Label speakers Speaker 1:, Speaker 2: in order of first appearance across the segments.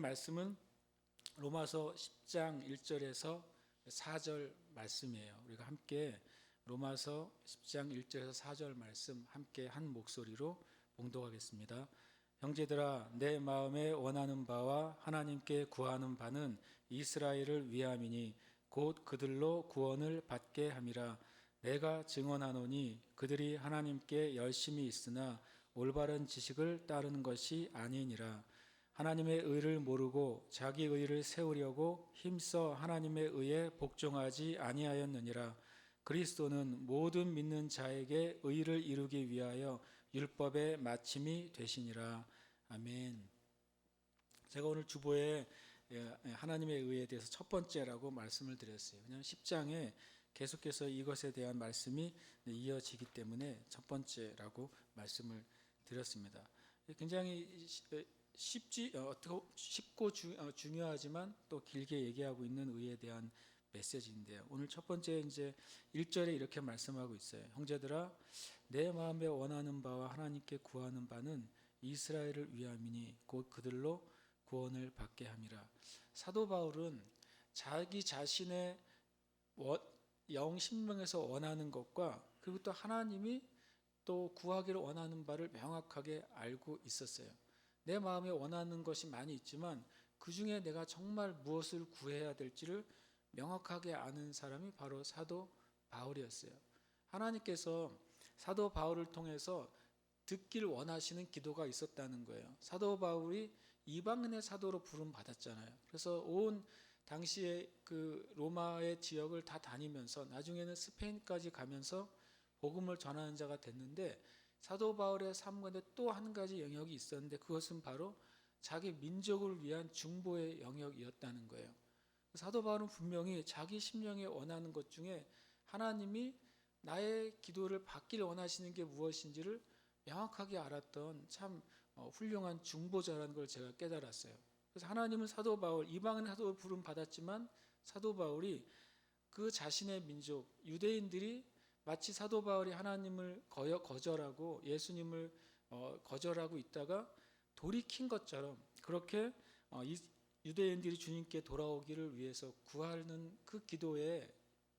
Speaker 1: 말씀은 로마서 10장 1절에서 4절 말씀이에요. 우리가 함께 로마서 10장 1절에서 4절 말씀 함께 한 목소리로 봉독하겠습니다. 형제들아, 내 마음에 원하는 바와 하나님께 구하는 바는 이스라엘을 위함이니 곧 그들로 구원을 받게 함이라. 내가 증언하노니 그들이 하나님께 열심히 있으나 올바른 지식을 따르는 것이 아니니라. 하나님의 의를 모르고 자기 의를 세우려고 힘써 하나님의 의에 복종하지 아니하였느니라. 그리스도는 모든 믿는 자에게 의를 이루기 위하여 율법의 마침이 되시니라. 아멘. 제가 오늘 주보에 하나님의 의에 대해서 첫 번째라고 말씀을 드렸어요. 왜냐하면 10장에 계속해서 이것에 대한 말씀이 이어지기 때문에 첫 번째라고 말씀을 드렸습니다. 굉장히 쉽고 중요하지만 또 길게 얘기하고 있는 의에 대한 메시지인데요. 오늘 첫 번째 이제 1절에 이렇게 말씀하고 있어요. 형제들아, 내 마음에 원하는 바와 하나님께 구하는 바는 이스라엘을 위함이니 곧 그들로 구원을 받게 함이라. 사도 바울은 자기 자신의 영 심령에서 원하는 것과 그리고 또 하나님이 또 구하기를 원하는 바를 명확하게 알고 있었어요. 내 마음에 원하는 것이 많이 있지만 그 중에 내가 정말 무엇을 구해야 될지를 명확하게 아는 사람이 바로 사도 바울이었어요. 하나님께서 사도 바울을 통해서 듣길 원하시는 기도가 있었다는 거예요. 사도 바울이 이방인의 사도로 부름 받았잖아요. 그래서 온 당시에 그 로마의 지역을 다 다니면서 나중에는 스페인까지 가면서 복음을 전하는 자가 됐는데, 사도 바울의 삶 가운데 또 한 가지 영역이 있었는데 그것은 바로 자기 민족을 위한 중보의 영역이었다는 거예요. 사도 바울은 분명히 자기 심령에 원하는 것 중에 하나님이 나의 기도를 받기를 원하시는 게 무엇인지를 명확하게 알았던 참 훌륭한 중보자라는 걸 제가 깨달았어요. 그래서 하나님은 사도 바울, 이방인 사도로 부름 받았지만 사도 바울이 그 자신의 민족 유대인들이 마치 사도 바울이 하나님을 거절하고 예수님을 거절하고 있다가 돌이킨 것처럼 그렇게 유대인들이 주님께 돌아오기를 위해서 구하는 그 기도의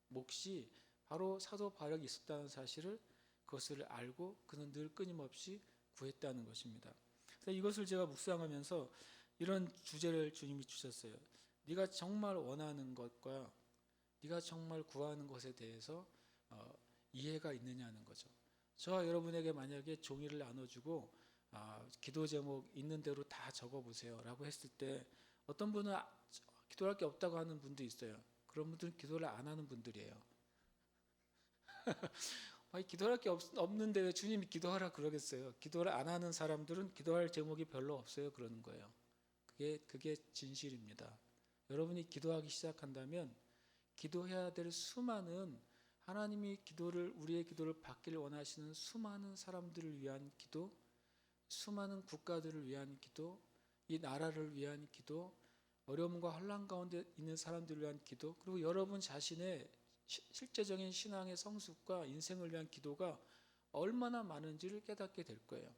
Speaker 1: 몫이 바로 사도 바울에게 있었다는 사실을 그것을 알고 그는 늘 끊임없이 구했다는 것입니다. 그래서 이것을 제가 묵상하면서 이런 주제를 주님이 주셨어요. 네가 정말 원하는 것과 네가 정말 구하는 것에 대해서 이해가 있느냐는 거죠. 저와 여러분에게 만약에 종이를 나눠주고 기도 제목 있는 대로 다 적어보세요 라고 했을 때 어떤 분은 기도할 게 없다고 하는 분도 있어요. 그런 분들은 기도를 안 하는 분들이에요. 기도할 게 없는데 왜 주님이 기도하라 그러겠어요. 기도를 안 하는 사람들은 기도할 제목이 별로 없어요 그러는 거예요. 그게 진실입니다. 여러분이 기도하기 시작한다면 기도해야 될 수많은 하나님이 우리의 기도를 받기를 원하시는 수많은 사람들을 위한 기도, 수많은 국가들을 위한 기도, 이 나라를 위한 기도, 어려움과 혼란 가운데 있는 사람들을 위한 기도, 그리고 여러분 자신의 실제적인 신앙의 성숙과 인생을 위한 기도가 얼마나 많은지를 깨닫게 될 거예요.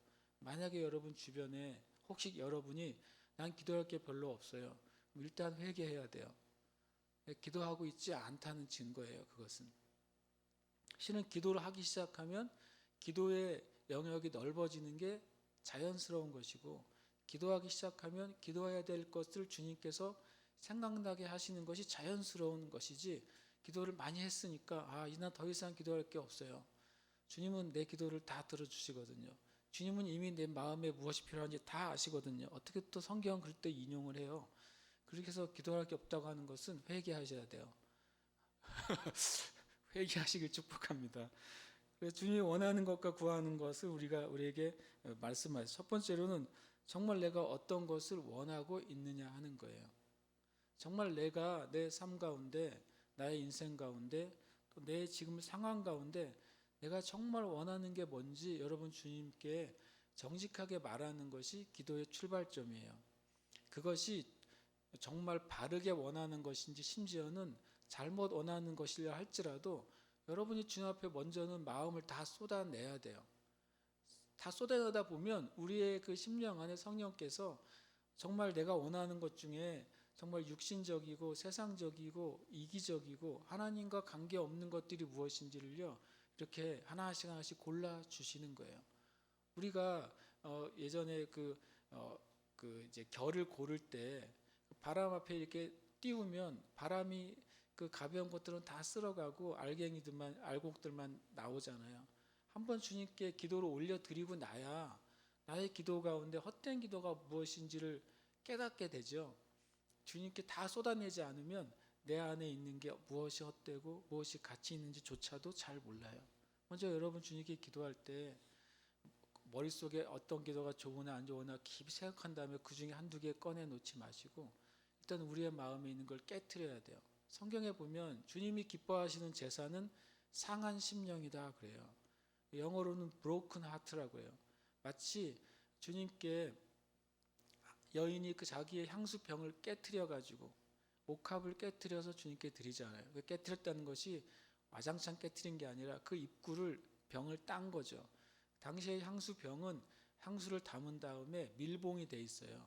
Speaker 1: 만약에 여러분 주변에 혹시 여러분이 난 기도할 게 별로 없어요. 일단 회개해야 돼요. 기도하고 있지 않다는 증거예요. 그것은. 실은 기도를 하기 시작하면 기도의 영역이 넓어지는 게 자연스러운 것이고, 기도하기 시작하면 기도해야 될 것을 주님께서 생각나게 하시는 것이 자연스러운 것이지, 기도를 많이 했으니까 난 더 이상 기도할 게 없어요. 주님은 내 기도를 다 들어주시거든요. 주님은 이미 내 마음에 무엇이 필요한지 다 아시거든요. 어떻게 또 성경 그때 인용을 해요. 그렇게 해서 기도할 게 없다고 하는 것은 회개하셔야 돼요. 회개하시길 축복합니다. 그래서 주님이 원하는 것과 구하는 것을 우리에게 말씀하세요. 첫 번째로는 정말 내가 어떤 것을 원하고 있느냐 하는 거예요. 정말 내가 내 삶 가운데, 나의 인생 가운데, 또 내 지금 상황 가운데 내가 정말 원하는 게 뭔지 여러분 주님께 정직하게 말하는 것이 기도의 출발점이에요. 그것이 정말 바르게 원하는 것인지 심지어는 잘못 원하는 것이라 할지라도 여러분이 주님 앞에 먼저는 마음을 다 쏟아내야 돼요. 다 쏟아내다 보면 우리의 그 심령 안에 성령께서 정말 내가 원하는 것 중에 정말 육신적이고 세상적이고 이기적이고 하나님과 관계없는 것들이 무엇인지를요, 이렇게 하나씩 하나씩 골라 주시는 거예요. 우리가 예전에 그 이제 결을 고를 때 바람 앞에 이렇게 띄우면 바람이 그 가벼운 것들은 다 쓸어가고 알갱이들만 알곡들만 나오잖아요. 한번 주님께 기도를 올려드리고 나야 나의 기도 가운데 헛된 기도가 무엇인지를 깨닫게 되죠. 주님께 다 쏟아내지 않으면 내 안에 있는 게 무엇이 헛되고 무엇이 가치 있는지조차도 잘 몰라요. 먼저 여러분 주님께 기도할 때 머릿속에 어떤 기도가 좋으나 안 좋으나 깊이 생각한 다음에 그 중에 한두 개 꺼내놓지 마시고 일단 우리의 마음에 있는 걸 깨트려야 돼요. 성경에 보면 주님이 기뻐하시는 제사는 상한 심령이다 그래요. 영어로는 broken heart라고 해요. 마치 주님께 여인이 그 자기의 향수병을 깨트려 가지고 옥합을 깨트려서 주님께 드리잖아요. 그 깨트렸다는 것이 와장창 깨트린 게 아니라 그 입구를 병을 딴 거죠. 당시의 향수병은 향수를 담은 다음에 밀봉이 돼 있어요.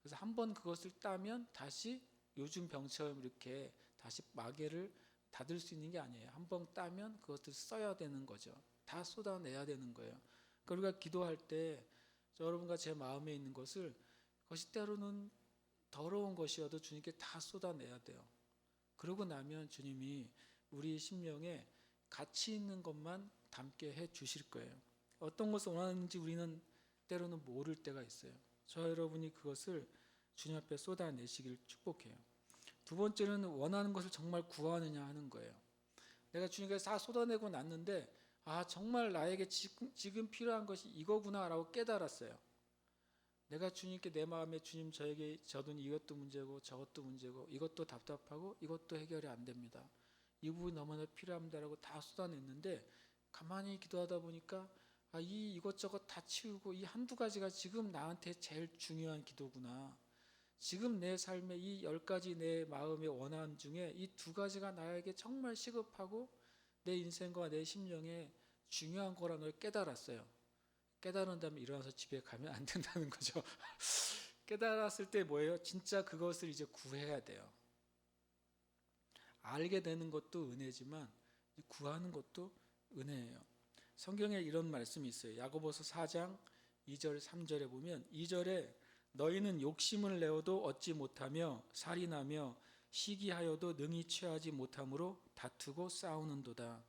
Speaker 1: 그래서 한번 그것을 따면 다시 요즘 병처럼 이렇게 다시 마개를 닫을 수 있는 게 아니에요. 한번 따면 그것을 써야 되는 거죠. 다 쏟아내야 되는 거예요. 그러니까 우리가 기도할 때 여러분과 제 마음에 있는 것을 그것이 때로는 더러운 것이어도 주님께 다 쏟아내야 돼요. 그러고 나면 주님이 우리 심령에 가치 있는 것만 담게 해 주실 거예요. 어떤 것을 원하는지 우리는 때로는 모를 때가 있어요. 저 여러분이 그것을 주님 앞에 쏟아내시길 축복해요. 두 번째는 원하는 것을 정말 구하느냐 하는 거예요. 내가 주님께 다 쏟아내고 났는데 정말 나에게 지금 필요한 것이 이거구나 라고 깨달았어요. 내가 주님께 내 마음에 주님 저는 이것도 문제고 저것도 문제고 이것도 답답하고 이것도 해결이 안 됩니다. 이 부분이 너무나 필요합니다라고 다 쏟아냈는데 가만히 기도하다 보니까 이 이것저것 다 치우고 이 한두 가지가 지금 나한테 제일 중요한 기도구나. 지금 내 삶의 이 10가지 내 마음의 원함 중에 이 두 가지가 나에게 정말 시급하고 내 인생과 내 심령에 중요한 거라는 걸 깨달았어요. 깨달은 다음에 일어나서 집에 가면 안 된다는 거죠. 깨달았을 때 뭐예요? 진짜 그것을 이제 구해야 돼요. 알게 되는 것도 은혜지만 구하는 것도 은혜예요. 성경에 이런 말씀이 있어요. 야고보서 4장 2절 3절에 보면 2절에 너희는 욕심을 내어도 얻지 못하며 살인하며 시기하여도 능히 취하지 못함으로 다투고 싸우는도다.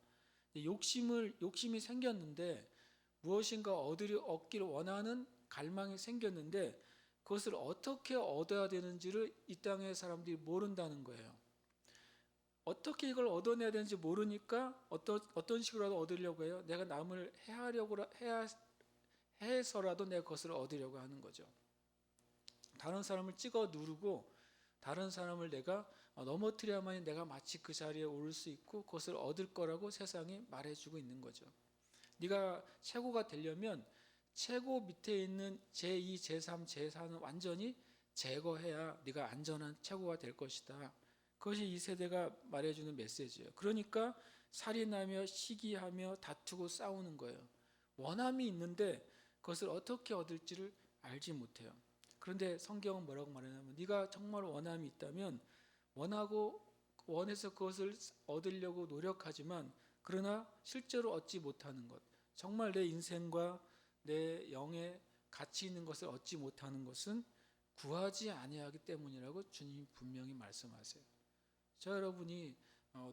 Speaker 1: 욕심이 생겼는데 무엇인가 얻기를 원하는 갈망이 생겼는데 그것을 어떻게 얻어야 되는지를 이 땅의 사람들이 모른다는 거예요. 어떻게 이걸 얻어내야 되는지 모르니까 어떤 식으로라도 얻으려고 해요. 내가 남을 해서라도 내가 그것을 얻으려고 하는 거죠. 다른 사람을 찍어 누르고 다른 사람을 내가 넘어뜨려야만 내가 마치 그 자리에 오를 수 있고 그것을 얻을 거라고 세상이 말해주고 있는 거죠. 네가 최고가 되려면 최고 밑에 있는 제2, 제3, 제4는 완전히 제거해야 네가 안전한 최고가 될 것이다. 그것이 이 세대가 말해주는 메시지예요. 그러니까 살인하며 시기하며 다투고 싸우는 거예요. 원함이 있는데 그것을 어떻게 얻을지를 알지 못해요. 그런데 성경은 뭐라고 말하냐면 네가 정말 원함이 있다면 원해서 그것을 얻으려고 노력하지만 그러나 실제로 얻지 못하는 것, 정말 내 인생과 내 영의 가치 있는 것을 얻지 못하는 것은 구하지 아니하기 때문이라고 주님이 분명히 말씀하세요. 저 여러분이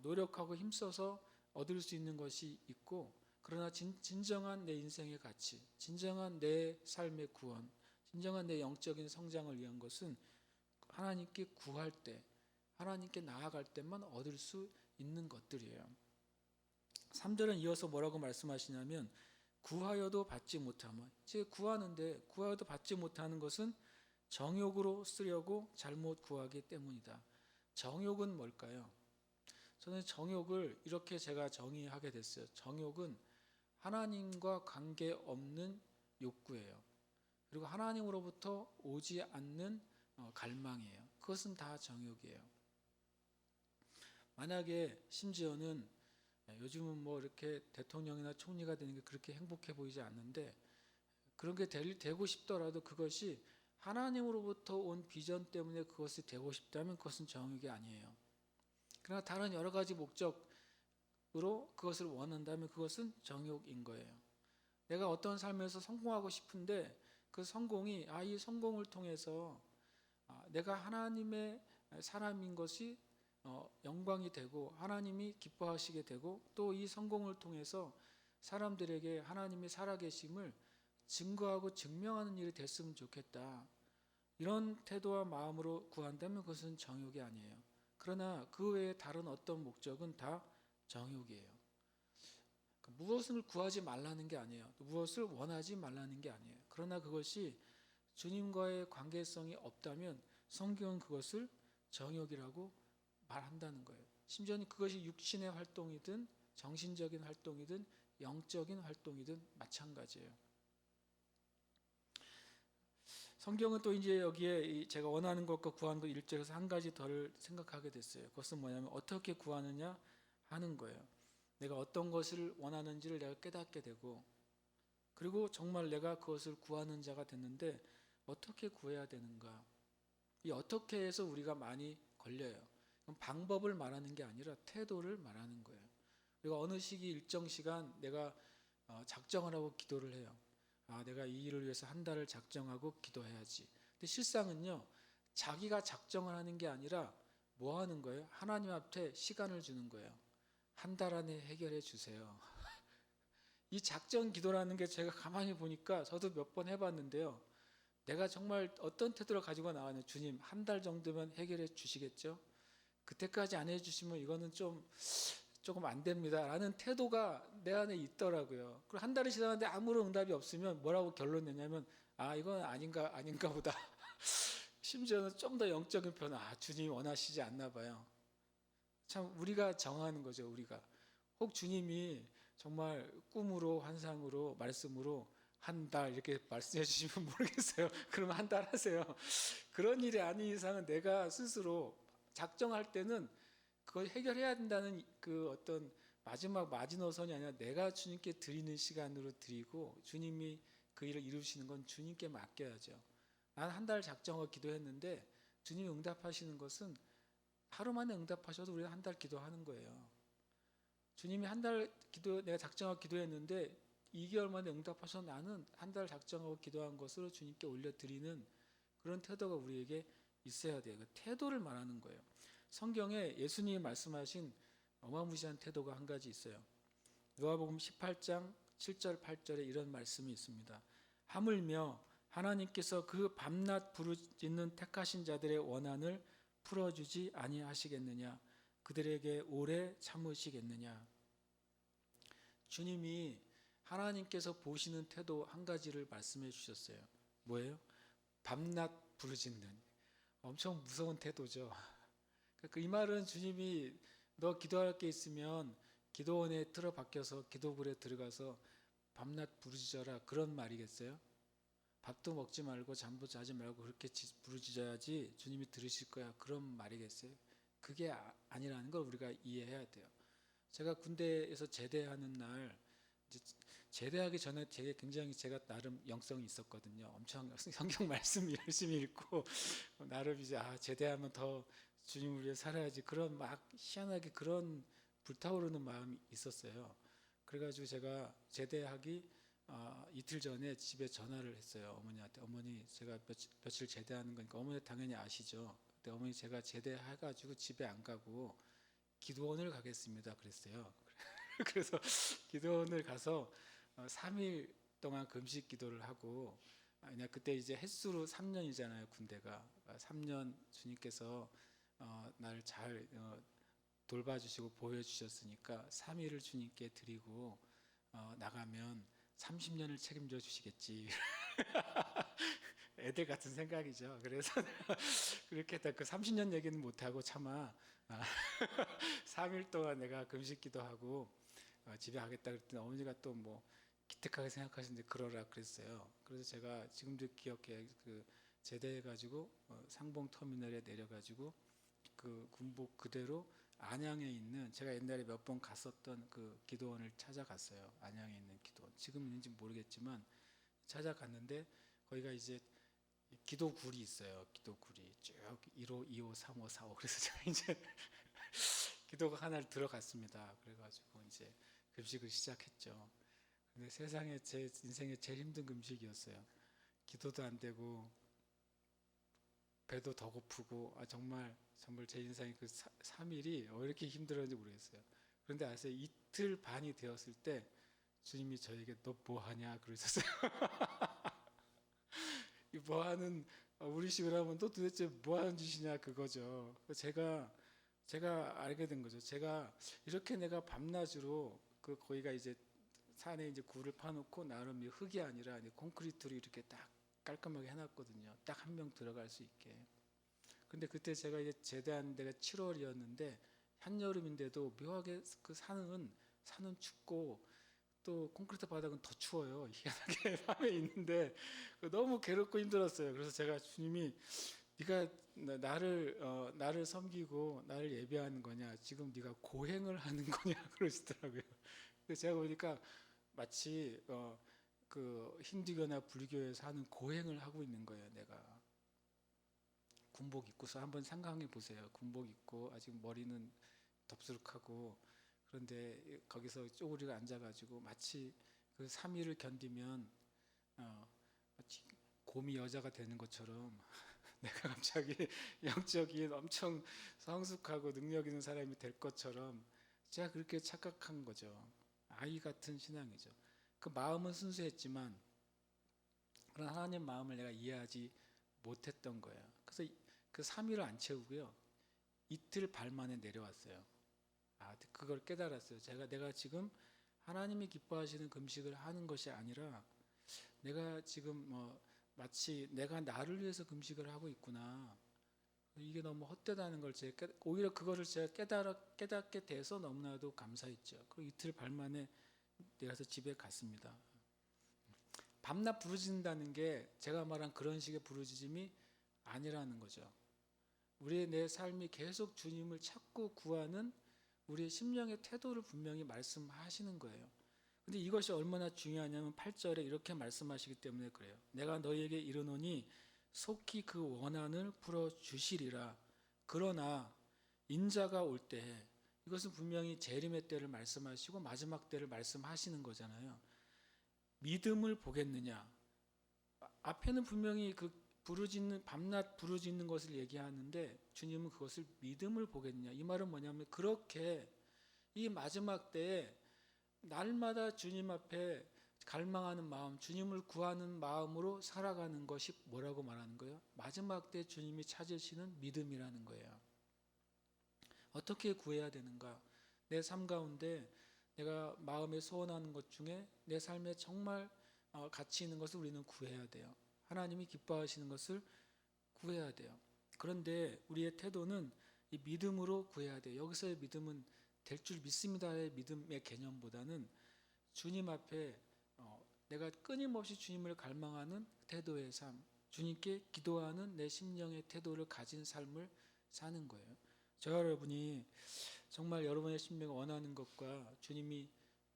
Speaker 1: 노력하고 힘써서 얻을 수 있는 것이 있고 그러나 진정한 내 인생의 가치, 진정한 내 삶의 구원, 진정한 내 영적인 성장을 위한 것은 하나님께 구할 때, 하나님께 나아갈 때만 얻을 수 있는 것들이에요. 3절은 이어서 뭐라고 말씀하시냐면 구하여도 받지 못하면, 제 구하는데 구하여도 받지 못하는 것은 정욕으로 쓰려고 잘못 구하기 때문이다. 정욕은 뭘까요? 저는 정욕을 이렇게 제가 정의하게 됐어요. 정욕은 하나님과 관계없는 욕구예요. 그리고 하나님으로부터 오지 않는 갈망이에요. 그것은 다 정욕이에요. 만약에 심지어는 요즘은 뭐 이렇게 대통령이나 총리가 되는 게 그렇게 행복해 보이지 않는데 그런 게 되고 싶더라도 그것이 하나님으로부터 온 비전 때문에 그것이 되고 싶다면 그것은 정욕이 아니에요. 그러나 다른 여러 가지 목적으로 그것을 원한다면 그것은 정욕인 거예요. 내가 어떤 삶에서 성공하고 싶은데 그 성공이 이 성공을 통해서 내가 하나님의 사람인 것이 영광이 되고 하나님이 기뻐하시게 되고 또 이 성공을 통해서 사람들에게 하나님의 살아계심을 증거하고 증명하는 일이 됐으면 좋겠다. 이런 태도와 마음으로 구한다면 그것은 정욕이 아니에요. 그러나 그 외에 다른 어떤 목적은 다 정욕이에요. 무엇을 구하지 말라는 게 아니에요. 무엇을 원하지 말라는 게 아니에요. 그러나 그것이 주님과의 관계성이 없다면 성경은 그것을 정욕이라고 말한다는 거예요. 심지어는 그것이 육신의 활동이든 정신적인 활동이든 영적인 활동이든 마찬가지예요. 성경은 또 이제 여기에 제가 원하는 것과 구하는 것 1절에서 한 가지 더 생각하게 됐어요. 그것은 뭐냐면 어떻게 구하느냐 하는 거예요. 내가 어떤 것을 원하는지를 내가 깨닫게 되고 그리고 정말 내가 그것을 구하는 자가 됐는데 어떻게 구해야 되는가. 이 어떻게 해서 우리가 많이 걸려요. 방법을 말하는 게 아니라 태도를 말하는 거예요. 우리가 어느 시기 일정 시간 내가 작정을 하고 기도를 해요. 내가 이 일을 위해서 한 달을 작정하고 기도해야지. 근데 실상은요, 자기가 작정을 하는 게 아니라 뭐 하는 거예요? 하나님 앞에 시간을 주는 거예요. 한 달 안에 해결해 주세요. 이 작정 기도라는 게 제가 가만히 보니까 저도 몇 번 해봤는데요. 내가 정말 어떤 태도를 가지고 나왔냐. 주님, 한 달 정도면 해결해 주시겠죠? 그때까지 안 해주시면 이거는 조금 안 됩니다. 라는 태도가 내 안에 있더라고요. 그리고 한 달이 지났는데 아무런 응답이 없으면 뭐라고 결론 내냐면, 이건 아닌가 보다. 심지어는 좀 더 영적인 변화, 주님이 원하시지 않나 봐요. 참, 우리가 정하는 거죠, 우리가. 혹 주님이 정말 꿈으로, 환상으로, 말씀으로 한 달 이렇게 말씀해 주시면 모르겠어요. 그러면 한 달 하세요. 그런 일이 아닌 이상은 내가 스스로 작정할 때는 그걸 해결해야 된다는 그 어떤 마지막 마지노선이 아니라 내가 주님께 드리는 시간으로 드리고 주님이 그 일을 이루시는 건 주님께 맡겨야죠. 난 한 달 작정하고 기도했는데 주님이 응답하시는 것은 하루 만에 응답하셔도 우리는 한 달 기도하는 거예요. 주님이 한 달 내가 작정하고 기도했는데 2개월 만에 응답하셔서 나는 한 달 작정하고 기도한 것으로 주님께 올려드리는 그런 태도가 우리에게 있어야 돼요. 그 태도를 말하는 거예요. 성경에 예수님이 말씀하신 어마무시한 태도가 한 가지 있어요. 누가복음 18장 7절 8절에 이런 말씀이 있습니다. 하물며 하나님께서 그 밤낮 부르짖는 택하신 자들의 원한을 풀어주지 아니하시겠느냐. 그들에게 오래 참으시겠느냐. 주님이 하나님께서 보시는 태도 한 가지를 말씀해 주셨어요. 뭐예요? 밤낮 부르짖는. 엄청 무서운 태도죠. 이 말은 주님이 너 기도할 게 있으면 기도원에 틀어박혀서 기도굴에 들어가서 밤낮 부르짖어라 그런 말이겠어요? 밥도 먹지 말고 잠도 자지 말고 그렇게 부르짖어야지 주님이 들으실 거야 그런 말이겠어요? 그게 아니라는 걸 우리가 이해해야 돼요. 제가 군대에서 제대하는 날 제대하기 전에 굉장히 제가 나름 영성이 있었거든요. 엄청 성경 말씀 열심히 읽고 나름 이제 제대하면 더 주님을 위해 살아야지 그런 막 희한하게 그런 불타오르는 마음이 있었어요. 그래가지고 제가 제대하기 이틀 전에 집에 전화를 했어요. 어머니한테. 어머니 제가 며칠 제대하는 거니까 어머니 당연히 아시죠. 근데 어머니 제가 제대해가지고 집에 안 가고 기도원을 가겠습니다. 그랬어요. 그래서 기도원을 가서 3일 동안 금식 기도를 하고 그냥 그때 이제 햇수로 3년이잖아요. 군대가 3년 주님께서 나를 잘 돌봐주시고 보여주셨으니까 3일을 주님께 드리고 나가면 30년을 책임져 주시겠지. 애들 같은 생각이죠. 그래서 그렇게 했다. 그 30년 얘기는 못하고 차마 3일 동안 내가 금식 기도하고 집에 가겠다 그랬더니 어머니가 또 뭐 기특하게 생각하시는데 그러라 그랬어요. 그래서 제가 지금도 기억해. 그 제대해가지고 상봉터미널에 내려가지고 그 군복 그대로 안양에 있는 제가 옛날에 몇 번 갔었던 그 기도원을 찾아갔어요. 안양에 있는 기도원. 지금 있는지 모르겠지만 찾아갔는데 거기가 이제 기도굴이 있어요. 기도굴이 쭉 1호, 2호, 3호, 4호. 그래서 제가 이제 기도가 하나를 들어갔습니다. 그래가지고 이제 금식을 시작했죠. 근데 세상에 제 인생에 제일 힘든 금식이었어요. 기도도 안 되고 배도 더 고프고 정말 제 인생의 그 3일이 왜 이렇게 힘들었는지 모르겠어요. 그런데 아세요? 이틀 반이 되었을 때 주님이 저에게 너 뭐 하냐 그러셨어요. 이 뭐 하는 우리식으로 하면 또 도대체 뭐 하는 짓이냐 그거죠. 제가 알게 된 거죠. 제가 이렇게 내가 밤낮으로 그 거기가 이제 산에 이제 굴을 파놓고 나름 흙이 아니라 이제 콘크리트로 이렇게 딱 깔끔하게 해놨거든요. 딱 한 명 들어갈 수 있게. 근데 그때 제가 이제 제대한 데가 7월이었는데 한여름인데도 묘하게 그 산은 춥고 또 콘크리트 바닥은 더 추워요. 희한하게 밤에 있는데 너무 괴롭고 힘들었어요. 그래서 제가 주님이 네가 나를 섬기고 나를 예배하는 거냐? 지금 네가 고행을 하는 거냐? 그러시더라고요. 그래서 제가 보니까 마치 그 힌두교나 불교에서 하는 고행을 하고 있는 거예요. 내가 군복 입고서 한번 상상해 보세요. 군복 입고 아직 머리는 덥수룩하고 그런데 거기서 쪼그리고 앉아가지고 마치 그 3일을 견디면 마치 곰이 여자가 되는 것처럼 내가 갑자기 영적인 엄청 성숙하고 능력 있는 사람이 될 것처럼 제가 그렇게 착각한 거죠. 아이 같은 신앙이죠. 그 마음은 순수했지만 그런 하나님 마음을 내가 이해하지 못했던 거예요. 그래서 그 3일을 안 채우고요. 이틀 발 만에 내려왔어요. 그걸 깨달았어요. 내가 지금 하나님이 기뻐하시는 금식을 하는 것이 아니라 내가 지금 마치 내가 나를 위해서 금식을 하고 있구나. 이게 너무 헛되다는 걸 오히려 그거를 제가 깨닫게 돼서 너무나도 감사했죠. 그 이틀 발 만에 내려서 집에 갔습니다. 밤낮 부르짖는다는 게 제가 말한 그런 식의 부르짖음이 아니라는 거죠. 우리의 내 삶이 계속 주님을 찾고 구하는 우리의 심령의 태도를 분명히 말씀하시는 거예요. 근데 이것이 얼마나 중요하냐면 8절에 이렇게 말씀하시기 때문에 그래요. 내가 너희에게 이르노니 속히 그 원한을 풀어주시리라. 그러나 인자가 올 때, 이것은 분명히 재림의 때를 말씀하시고 마지막 때를 말씀하시는 거잖아요. 믿음을 보겠느냐. 앞에는 분명히 그 밤낮 부르짖는 것을 얘기하는데 주님은 그것을 믿음을 보겠느냐. 이 말은 뭐냐면 그렇게 이 마지막 때에 날마다 주님 앞에 갈망하는 마음, 주님을 구하는 마음으로 살아가는 것이 뭐라고 말하는 거예요? 마지막 때 주님이 찾으시는 믿음이라는 거예요. 어떻게 구해야 되는가? 내 삶 가운데 내가 마음에 소원하는 것 중에 내 삶에 정말 가치 있는 것을 우리는 구해야 돼요. 하나님이 기뻐하시는 것을 구해야 돼요. 그런데 우리의 태도는 이 믿음으로 구해야 돼요. 여기서의 믿음은 될 줄 믿습니다의 믿음의 개념보다는 주님 앞에 내가 끊임없이 주님을 갈망하는 태도의 삶, 주님께 기도하는 내 심령의 태도를 가진 삶을 사는 거예요. 저와 여러분이 정말 여러분의 심령이 원하는 것과 주님이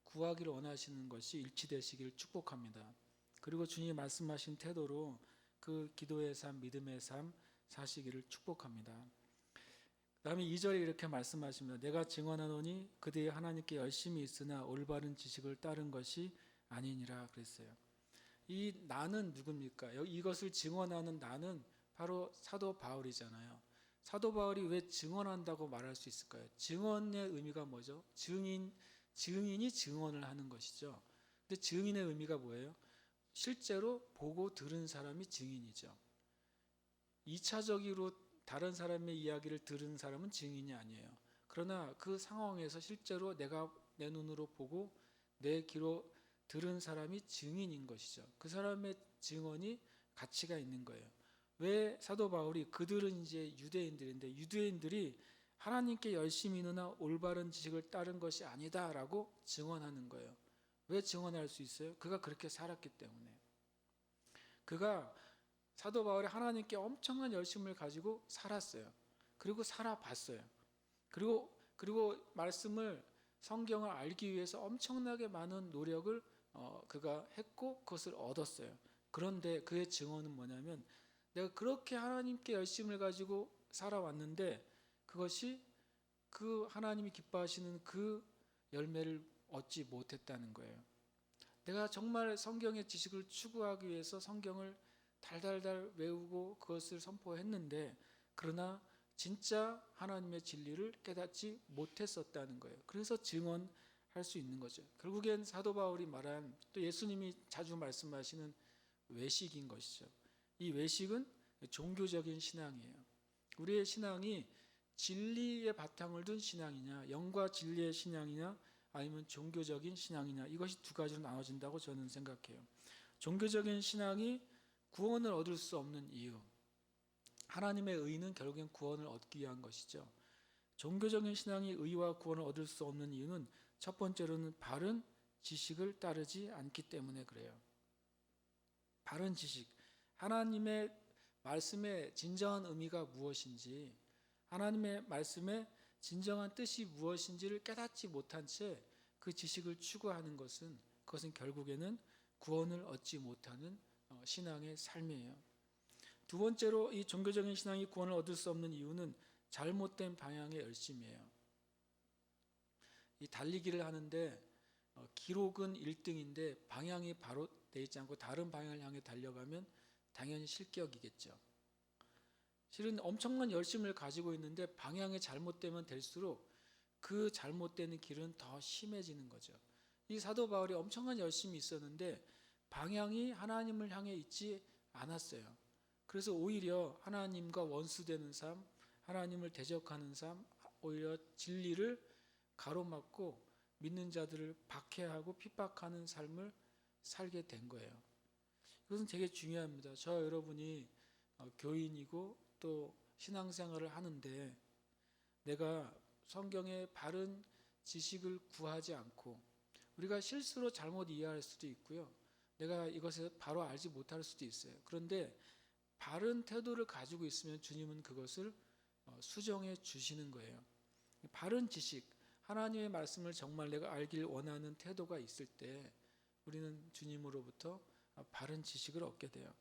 Speaker 1: 구하기를 원하시는 것이 일치되시기를 축복합니다. 그리고 주님이 말씀하신 태도로 그 기도의 삶, 믿음의 삶 사시기를 축복합니다. 다음에 2절에 이렇게 말씀하십니다. 내가 증언하노니 그대의 하나님께 열심히 있으나 올바른 지식을 따른 것이 아니니라 그랬어요. 이 나는 누굽니까? 이것을 증언하는 나는 바로 사도 바울이잖아요. 사도 바울이 왜 증언한다고 말할 수 있을까요? 증언의 의미가 뭐죠? 증인이 증언을 하는 것이죠. 근데 증인의 의미가 뭐예요? 실제로 보고 들은 사람이 증인이죠. 2차적으로 다른 사람의 이야기를 들은 사람은 증인이 아니에요. 그러나 그 상황에서 실제로 내가 내 눈으로 보고 내 귀로 들은 사람이 증인인 것이죠. 그 사람의 증언이 가치가 있는 거예요. 왜 사도 바울이 그들은 이제 유대인들인데 유대인들이 하나님께 열심히 있으나 올바른 지식을 따른 것이 아니다라고 증언하는 거예요. 왜 증언할 수 있어요? 그가 그렇게 살았기 때문에. 그가 사도 바울이 하나님께 엄청난 열심을 가지고 살았어요. 그리고 살아봤어요. 그리고 말씀을 성경을 알기 위해서 엄청나게 많은 노력을 그가 했고 그것을 얻었어요. 그런데 그의 증언은 뭐냐면 내가 그렇게 하나님께 열심을 가지고 살아왔는데 그것이 그 하나님이 기뻐하시는 그 열매를 얻지 못했다는 거예요. 내가 정말 성경의 지식을 추구하기 위해서 성경을 달달달 외우고 그것을 선포했는데 그러나 진짜 하나님의 진리를 깨닫지 못했었다는 거예요. 그래서 증언할 수 있는 거죠. 결국엔 사도 바울이 말한 또 예수님이 자주 말씀하시는 외식인 것이죠. 이 외식은 종교적인 신앙이에요. 우리의 신앙이 진리의 바탕을 둔 신앙이냐, 영과 진리의 신앙이냐, 아니면 종교적인 신앙이냐, 이것이 두 가지로 나눠진다고 저는 생각해요. 종교적인 신앙이 구원을 얻을 수 없는 이유, 하나님의 의는 결국엔 구원을 얻기 위한 것이죠. 종교적인 신앙이 의와 구원을 얻을 수 없는 이유는 첫 번째로는 바른 지식을 따르지 않기 때문에 그래요. 바른 지식, 하나님의 말씀의 진정한 의미가 무엇인지, 하나님의 말씀의 진정한 뜻이 무엇인지를 깨닫지 못한 채 그 지식을 추구하는 그것은 결국에는 구원을 얻지 못하는 신앙의 삶이에요. 두 번째로 이 종교적인 신앙이 구원을 얻을 수 없는 이유는 잘못된 방향의 열심이에요. 이 달리기를 하는데 기록은 1등인데 방향이 바로 돼 있지 않고 다른 방향을 향해 달려가면 당연히 실격이겠죠. 실은 엄청난 열심을 가지고 있는데 방향이 잘못되면 될수록 그 잘못되는 길은 더 심해지는 거죠. 이 사도 바울이 엄청난 열심이 있었는데 방향이 하나님을 향해 있지 않았어요. 그래서 오히려 하나님과 원수되는 삶, 하나님을 대적하는 삶, 오히려 진리를 가로막고 믿는 자들을 박해하고 핍박하는 삶을 살게 된 거예요. 이것은 되게 중요합니다. 저 여러분이 교인이고 또 신앙생활을 하는데 내가 성경의 바른 지식을 구하지 않고 우리가 실수로 잘못 이해할 수도 있고요. 내가 이것을 바로 알지 못할 수도 있어요. 그런데 바른 태도를 가지고 있으면 주님은 그것을 수정해 주시는 거예요. 바른 지식, 하나님의 말씀을 정말 내가 알길 원하는 태도가 있을 때 우리는 주님으로부터 바른 지식을 얻게 돼요.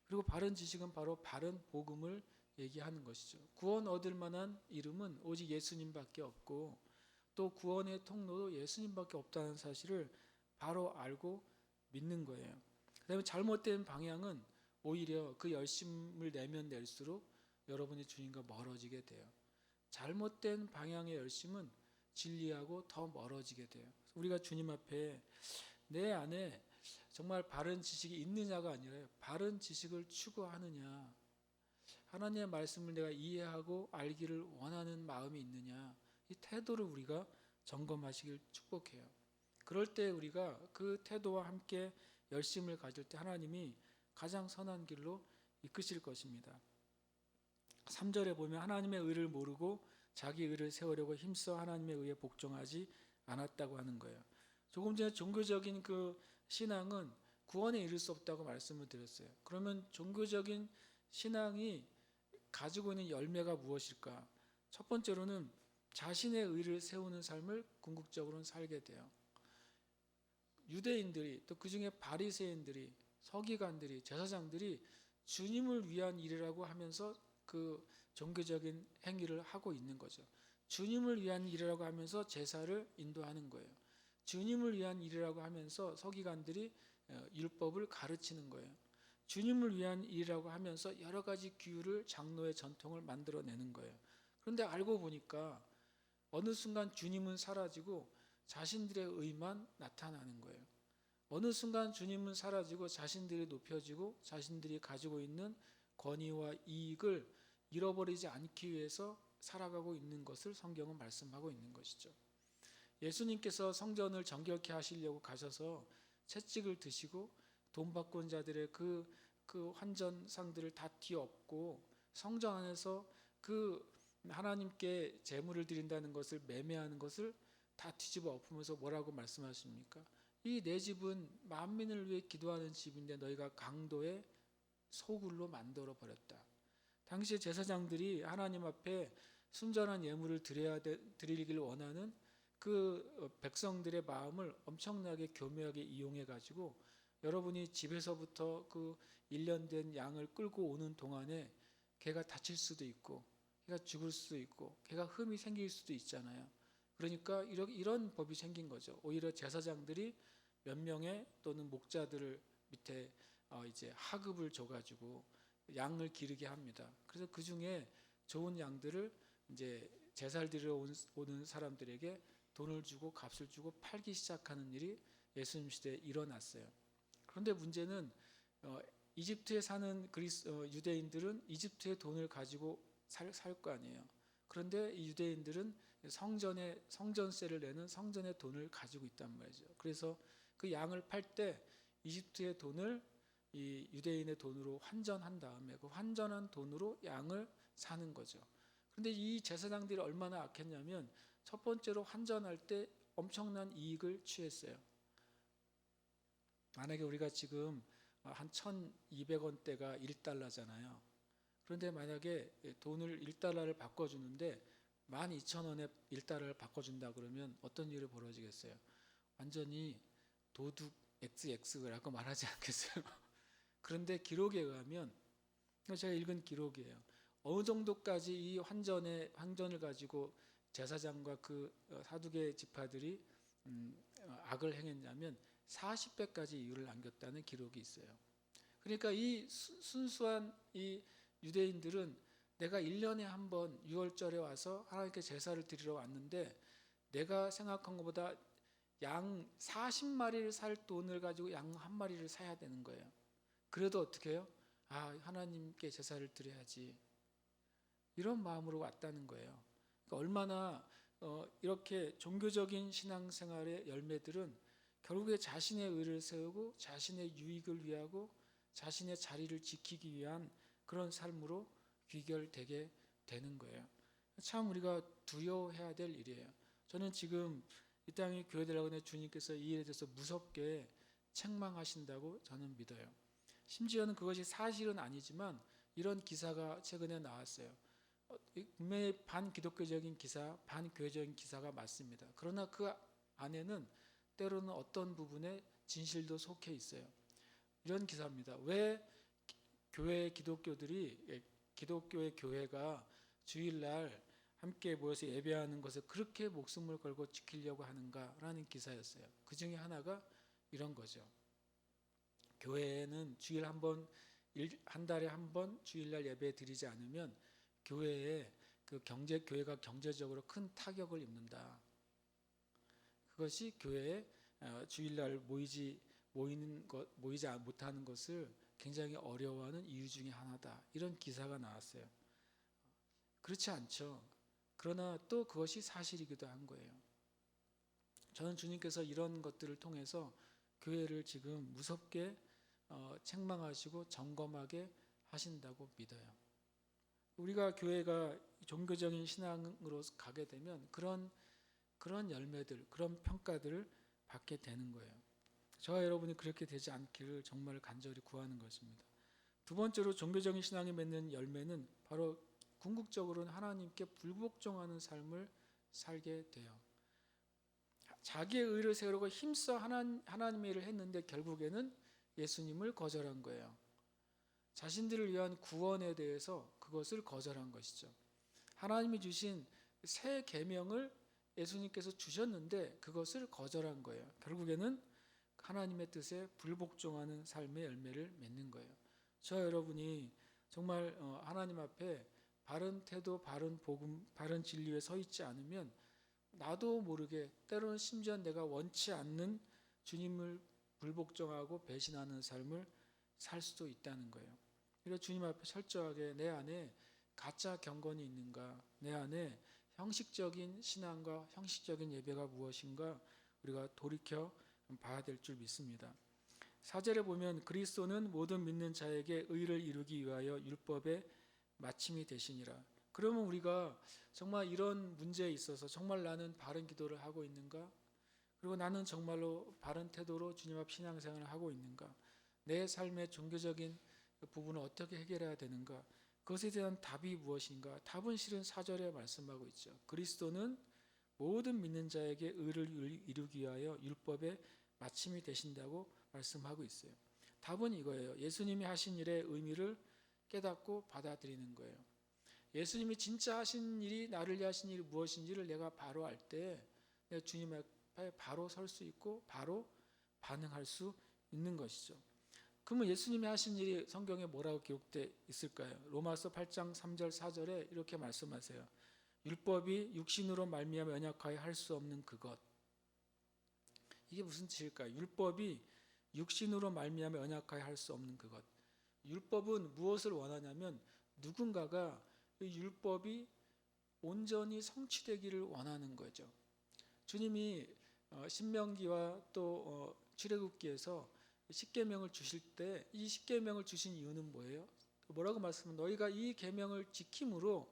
Speaker 1: 그리고 바른 지식은 바로 바른 복음을 얘기하는 것이죠. 구원 얻을 만한 이름은 오직 예수님밖에 없고 또 구원의 통로도 예수님밖에 없다는 사실을 바로 알고 믿는 거예요. 그다음에 잘못된 방향은 오히려 그 열심을 내면 낼수록 여러분이 주님과 멀어지게 돼요. 잘못된 방향의 열심은 진리하고 더 멀어지게 돼요. 우리가 주님 앞에 내 안에 정말 바른 지식이 있느냐가 아니라 바른 지식을 추구하느냐, 하나님의 말씀을 내가 이해하고 알기를 원하는 마음이 있느냐, 이 태도를 우리가 점검하시길 축복해요. 그럴 때 우리가 그 태도와 함께 열심을 가질 때 하나님이 가장 선한 길로 이끄실 것입니다. 3절에 보면 하나님의 의를 모르고 자기 의를 세우려고 힘써 하나님의 의에 복종하지 않았다고 하는 거예요. 조금 전에 종교적인 그 신앙은 구원에 이를 수 없다고 말씀을 드렸어요. 그러면 종교적인 신앙이 가지고 있는 열매가 무엇일까? 첫 번째로는 자신의 의를 세우는 삶을 궁극적으로는 살게 돼요. 유대인들이 또 그중에 바리새인들이, 서기관들이, 제사장들이 주님을 위한 일이라고 하면서 그 종교적인 행위를 하고 있는 거죠. 주님을 위한 일이라고 하면서 제사를 인도하는 거예요. 주님을 위한 일이라고 하면서 서기관들이 율법을 가르치는 거예요. 주님을 위한 일이라고 하면서 여러 가지 규율을, 장로의 전통을 만들어내는 거예요. 그런데 알고 보니까 어느 순간 주님은 사라지고 자신들의 의만 나타나는 거예요. 어느 순간 주님은 사라지고 자신들이 높여지고 자신들이 가지고 있는 권위와 이익을 잃어버리지 않기 위해서 살아가고 있는 것을 성경은 말씀하고 있는 것이죠. 예수님께서 성전을 정결케 하시려고 가셔서 채찍을 드시고 돈 바꾼 자들의 그 환전상들을 다 뒤엎고 성전 안에서 그 하나님께 제물을 드린다는 것을 매매하는 것을 다 뒤집어 엎으면서 뭐라고 말씀하십니까? 이 내 집은 만민을 위해 기도하는 집인데 너희가 강도의 소굴로 만들어 버렸다. 당시 제사장들이 하나님 앞에 순전한 예물을 드리길 원하는 그 백성들의 마음을 엄청나게 교묘하게 이용해 가지고 여러분이 집에서부터 그 1년 된 양을 끌고 오는 동안에 개가 다칠 수도 있고 개가 죽을 수도 있고 개가 흠이 생길 수도 있잖아요. 그러니까 이런 법이 생긴 거죠. 오히려 제사장들이 몇 명의 또는 목자들을 밑에 이제 하급을 줘가지고 양을 기르게 합니다. 그래서 그 중에 좋은 양들을 이제 제사를 드리러 오는 사람들에게 돈을 주고 값을 주고 팔기 시작하는 일이 예수님 시대에 일어났어요. 그런데 문제는 이집트에 사는 유대인들은 이집트의 돈을 가지고 살 거 아니에요. 그런데 이 유대인들은 성전세를 내는 성전의 돈을 가지고 있단 말이죠. 그래서 그 양을 팔 때 이집트의 돈을 이 유대인의 돈으로 환전한 다음에 그 환전한 돈으로 양을 사는 거죠. 그런데 이 제사장들이 얼마나 악했냐면 첫 번째로 환전할 때 엄청난 이익을 취했어요. 만약에 우리가 지금 한 1,200원대가 1달러잖아요. 그런데 만약에 돈을 1달러를 바꿔주는데 12,000원에 1달러를 바꿔준다 그러면 어떤 일이 벌어지겠어요? 완전히 도둑 XX라고 말하지 않겠어요? 그런데 기록에 의하면, 제가 읽은 기록이에요. 어느 정도까지 이 환전을 가지고 제사장과 그 사두개 지파들이 악을 행했냐면 40배까지 이유를 남겼다는 기록이 있어요. 그러니까 이 순수한 이 유대인들은 내가 1년에 한 번 6월절에 와서 하나님께 제사를 드리러 왔는데 내가 생각한 것보다 양 40마리를 살 돈을 가지고 양 한 마리를 사야 되는 거예요. 그래도 어떻게 해요? 하나님께 제사를 드려야지. 이런 마음으로 왔다는 거예요. 그러니까 얼마나 이렇게 종교적인 신앙생활의 열매들은 결국에 자신의 의를 세우고 자신의 유익을 위하고 자신의 자리를 지키기 위한 그런 삶으로 귀결되게 되는 거예요. 참 우리가 두려워해야 될 일이에요. 저는 지금 이 땅에 교회되라고 하는 주님께서 이 일에 대해서 무섭게 책망하신다고 저는 믿어요. 심지어는 그것이 사실은 아니지만 이런 기사가 최근에 나왔어요. 분명히 반기독교적인 기사, 반교회적인 기사가 맞습니다. 그러나 그 안에는 때로는 어떤 부분에 진실도 속해 있어요. 이런 기사입니다. 왜 기독교의 교회가 주일날 함께 모여서 예배하는 것을 그렇게 목숨을 걸고 지키려고 하는가라는 기사였어요. 그 중에 하나가 이런 거죠. 교회에는 주일 한 달에 한 번 주일날 예배 드리지 않으면 교회가 경제적으로 큰 타격을 입는다. 그것이 교회에 주일날 모이지 못하는 것을 굉장히 어려워하는 이유 중에 하나다. 이런 기사가 나왔어요. 그렇지 않죠. 그러나 또 그것이 사실이기도 한 거예요. 저는 주님께서 이런 것들을 통해서 교회를 지금 무섭게 책망하시고 점검하게 하신다고 믿어요. 우리가 교회가 종교적인 신앙으로 가게 되면 그런 열매들, 그런 평가들을 받게 되는 거예요. 저와 여러분이 그렇게 되지 않기를 정말 간절히 구하는 것입니다. 두 번째로 종교적인 신앙이 맺는 열매는 바로 궁극적으로는 하나님께 불복종하는 삶을 살게 돼요. 자기의 의를 세우려고 힘써 하나님의 일을 했는데 결국에는 예수님을 거절한 거예요. 자신들을 위한 구원에 대해서 그것을 거절한 것이죠. 하나님이 주신 새 계명을 예수님께서 주셨는데 그것을 거절한 거예요. 결국에는 하나님의 뜻에 불복종하는 삶의 열매를 맺는 거예요. 저와 여러분이 정말 하나님 앞에 바른 태도, 바른 복음, 바른 진리에 서 있지 않으면 나도 모르게 때로는 심지어 내가 원치 않는 주님을 불복종하고 배신하는 삶을 살 수도 있다는 거예요. 그래서 주님 앞에 철저하게 내 안에 가짜 경건이 있는가, 내 안에 형식적인 신앙과 형식적인 예배가 무엇인가 우리가 돌이켜 봐야 될 줄 믿습니다. 4절에 보면 그리스도는 모든 믿는 자에게 의를 이루기 위하여 율법의 마침이 되시니라. 그러면 우리가 정말 이런 문제에 있어서 정말 나는 바른 기도를 하고 있는가? 그리고 나는 정말로 바른 태도로 주님 앞 신앙생활을 하고 있는가? 내 삶의 종교적인 부분을 어떻게 해결해야 되는가? 그것에 대한 답이 무엇인가? 답은 실은 4절에 말씀하고 있죠. 그리스도는 모든 믿는 자에게 의를 이루기 위하여 율법의 마침이 되신다고 말씀하고 있어요. 답은 이거예요. 예수님이 하신 일의 의미를 깨닫고 받아들이는 거예요. 예수님이 진짜 하신 일이, 나를 위해 하신 일이 무엇인지를 내가 바로 알 때 내가 주님 앞에 바로 설 수 있고 바로 반응할 수 있는 것이죠. 그러면 예수님이 하신 일이 성경에 뭐라고 기록되어 있을까요? 로마서 8장 3절 4절에 이렇게 말씀하세요. 율법이 육신으로 말미암아 연약하여 할 수 없는 그것. 이게 무슨 뜻일까요? 율법이 육신으로 말미암아 연약하여 할 수 없는 그것. 율법은 무엇을 원하냐면 누군가가 이 율법이 온전히 성취되기를 원하는 거죠. 주님이 신명기와 또 출애굽기에서 십계명을 주실 때 이 십계명을 주신 이유는 뭐예요? 뭐라고 말씀하면 너희가 이 계명을 지킴으로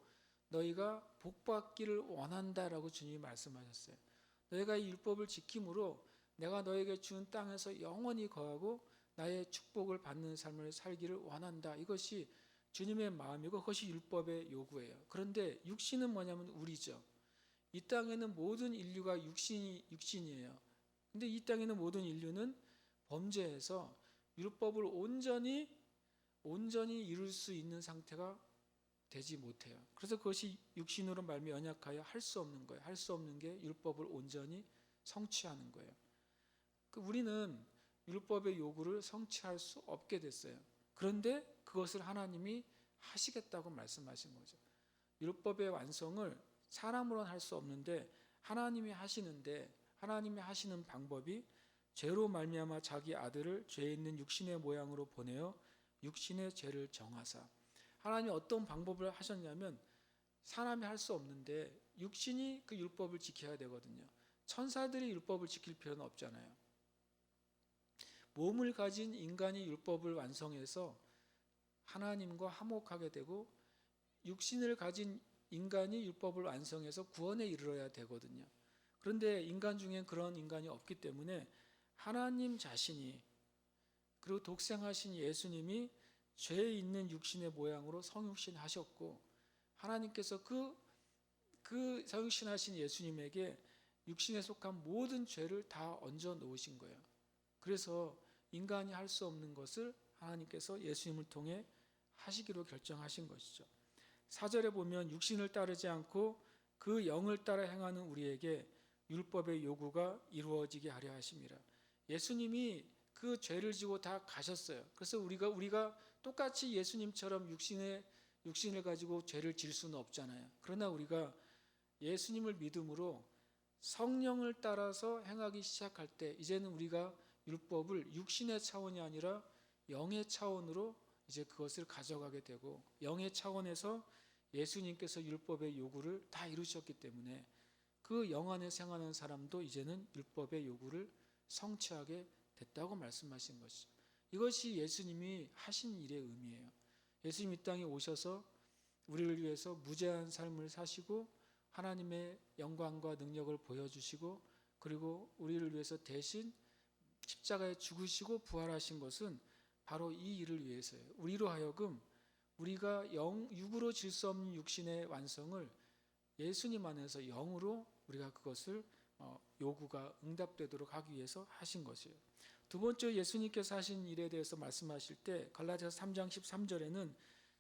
Speaker 1: 너희가 복받기를 원한다라고 주님이 말씀하셨어요. 너희가 이 율법을 지킴으로 내가 너에게 준 땅에서 영원히 거하고 나의 축복을 받는 삶을 살기를 원한다. 이것이 주님의 마음이고 그것이 율법의 요구예요. 그런데 육신은 뭐냐면 우리죠. 이 땅에는 모든 인류가 육신이에요. 근데 이 땅에 있는 모든 인류는 범죄해서 율법을 온전히 이룰 수 있는 상태가 되지 못해요. 그래서 그것이 육신으로 말미암아 연약하여 할 수 없는 거예요. 할 수 없는 게 율법을 온전히 성취하는 거예요. 우리는 율법의 요구를 성취할 수 없게 됐어요. 그런데 그것을 하나님이 하시겠다고 말씀하신 거죠. 율법의 완성을 사람으로는 할 수 없는데 하나님이 하시는데, 하나님이 하시는 방법이 죄로 말미암아 자기 아들을 죄 있는 육신의 모양으로 보내어 육신의 죄를 정하사. 하나님이 어떤 방법을 하셨냐면 사람이 할 수 없는데 육신이 그 율법을 지켜야 되거든요. 천사들이 율법을 지킬 필요는 없잖아요. 몸을 가진 인간이 율법을 완성해서 하나님과 화목하게 되고 육신을 가진 인간이 율법을 완성해서 구원에 이르러야 되거든요. 그런데 인간 중엔 그런 인간이 없기 때문에 하나님 자신이, 그리고 독생하신 예수님이 죄 있는 육신의 모양으로 성육신 하셨고, 하나님께서 그 성육신 하신 예수님에게 육신에 속한 모든 죄를 다 얹어 놓으신 거예요. 그래서 인간이 할 수 없는 것을 하나님께서 예수님을 통해 하시기로 결정하신 것이죠. 4절에 보면 육신을 따르지 않고 그 영을 따라 행하는 우리에게 율법의 요구가 이루어지게 하려 하심이라. 예수님이 그 죄를 지고 다 가셨어요. 그래서 우리가 똑같이 예수님처럼 육신을 가지고 죄를 질 수는 없잖아요. 그러나 우리가 예수님을 믿음으로 성령을 따라서 행하기 시작할 때 이제는 우리가 율법을 육신의 차원이 아니라 영의 차원으로 이제 그것을 가져가게 되고, 영의 차원에서 예수님께서 율법의 요구를 다 이루셨기 때문에 그 영 안에 생활하는 사람도 이제는 율법의 요구를 성취하게 됐다고 말씀하신 것이죠. 이것이 예수님이 하신 일의 의미예요. 예수님 이 땅에 오셔서 우리를 위해서 무죄한 삶을 사시고 하나님의 영광과 능력을 보여주시고, 그리고 우리를 위해서 대신 십자가에 죽으시고 부활하신 것은 바로 이 일을 위해서예요. 우리로 하여금 우리가 육으로 질 수 없는 육신의 완성을 예수님 안에서 영으로 우리가 그것을 요구가 응답되도록 하기 위해서 하신 것이에요. 두 번째, 예수님께서 하신 일에 대해서 말씀하실 때 갈라디아서 3장 13절에는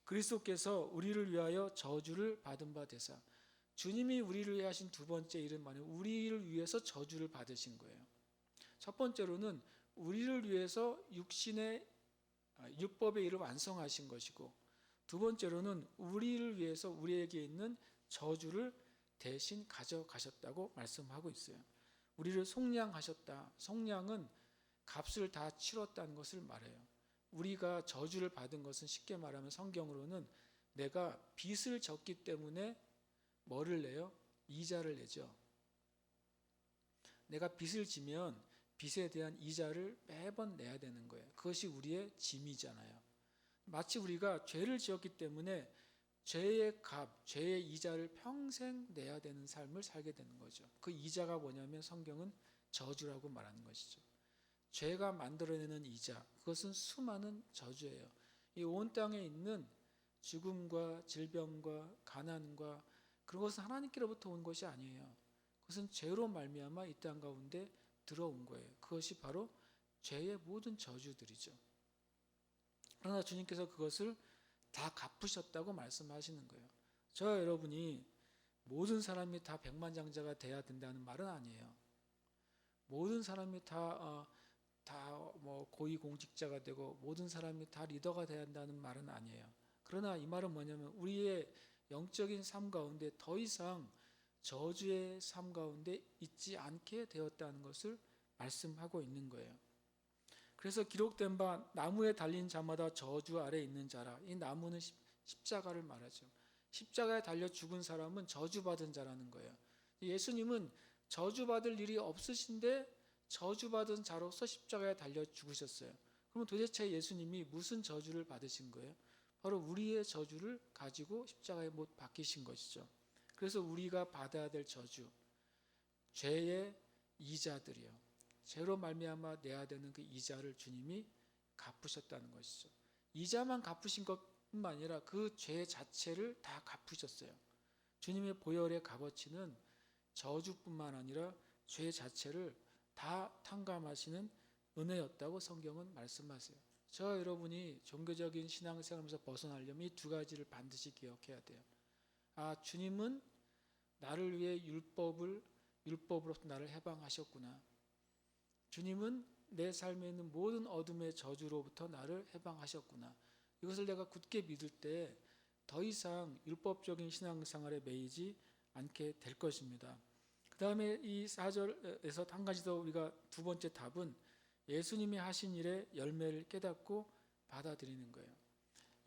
Speaker 1: 그리스도께서 우리를 위하여 저주를 받은 바 되사, 주님이 우리를 위해 하신 두 번째 일은 뭐냐면 우리를 위해서 저주를 받으신 거예요. 첫 번째로는 우리를 위해서 육신의 율법의 일을 완성하신 것이고, 두 번째로는 우리를 위해서 우리에게 있는 저주를 대신 가져가셨다고 말씀하고 있어요. 우리를 속량하셨다. 속량은 값을 다 치렀다는 것을 말해요. 우리가 저주를 받은 것은 쉽게 말하면 성경으로는 내가 빚을 졌기 때문에 뭐를 내요? 이자를 내죠. 내가 빚을 지면 빚에 대한 이자를 매번 내야 되는 거예요. 그것이 우리의 짐이잖아요. 마치 우리가 죄를 지었기 때문에 죄의 값, 죄의 이자를 평생 내야 되는 삶을 살게 되는 거죠. 그 이자가 뭐냐면 성경은 저주라고 말하는 것이죠. 죄가 만들어내는 이자, 그것은 수많은 저주예요. 이 온 땅에 있는 죽음과 질병과 가난과 그런 것은 하나님께로부터 온 것이 아니에요. 그것은 죄로 말미암아 이 땅 가운데 들어온 거예요. 그것이 바로 죄의 모든 저주들이죠. 그러나 주님께서 그것을 다 갚으셨다고 말씀하시는 거예요. 저와 여러분이 모든 사람이 다 백만장자가 돼야 된다는 말은 아니에요. 모든 사람이 다 뭐 고위공직자가 되고 모든 사람이 다 리더가 돼야 한다는 말은 아니에요. 그러나 이 말은 뭐냐면 우리의 영적인 삶 가운데 더 이상 저주의 삶 가운데 있지 않게 되었다는 것을 말씀하고 있는 거예요. 그래서 기록된 바 나무에 달린 자마다 저주 아래 있는 자라. 이 나무는 십자가를 말하죠. 십자가에 달려 죽은 사람은 저주받은 자라는 거예요. 예수님은 저주받을 일이 없으신데 저주받은 자로서 십자가에 달려 죽으셨어요. 그럼 도대체 예수님이 무슨 저주를 받으신 거예요? 바로 우리의 저주를 가지고 십자가에 못 박히신 것이죠. 그래서 우리가 받아야 될 저주, 죄의 이자들이요. 죄로 말미암아 내야 되는 그 이자를 주님이 갚으셨다는 것이죠. 이자만 갚으신 것뿐만 아니라 그 죄 자체를 다 갚으셨어요. 주님의 보혈의 값어치는 저주뿐만 아니라 죄 자체를 다 탕감하시는 은혜였다고 성경은 말씀하세요. 저와 여러분이 종교적인 신앙생활에서 벗어나려면 이 두 가지를 반드시 기억해야 돼요. 주님은 나를 위해 율법으로부터 나를 해방하셨구나. 주님은 내 삶에 있는 모든 어둠의 저주로부터 나를 해방하셨구나. 이것을 내가 굳게 믿을 때 더 이상 율법적인 신앙생활에 매이지 않게 될 것입니다. 그 다음에 이 4절에서 한 가지 더 우리가 두 번째 답은 예수님이 하신 일의 열매를 깨닫고 받아들이는 거예요.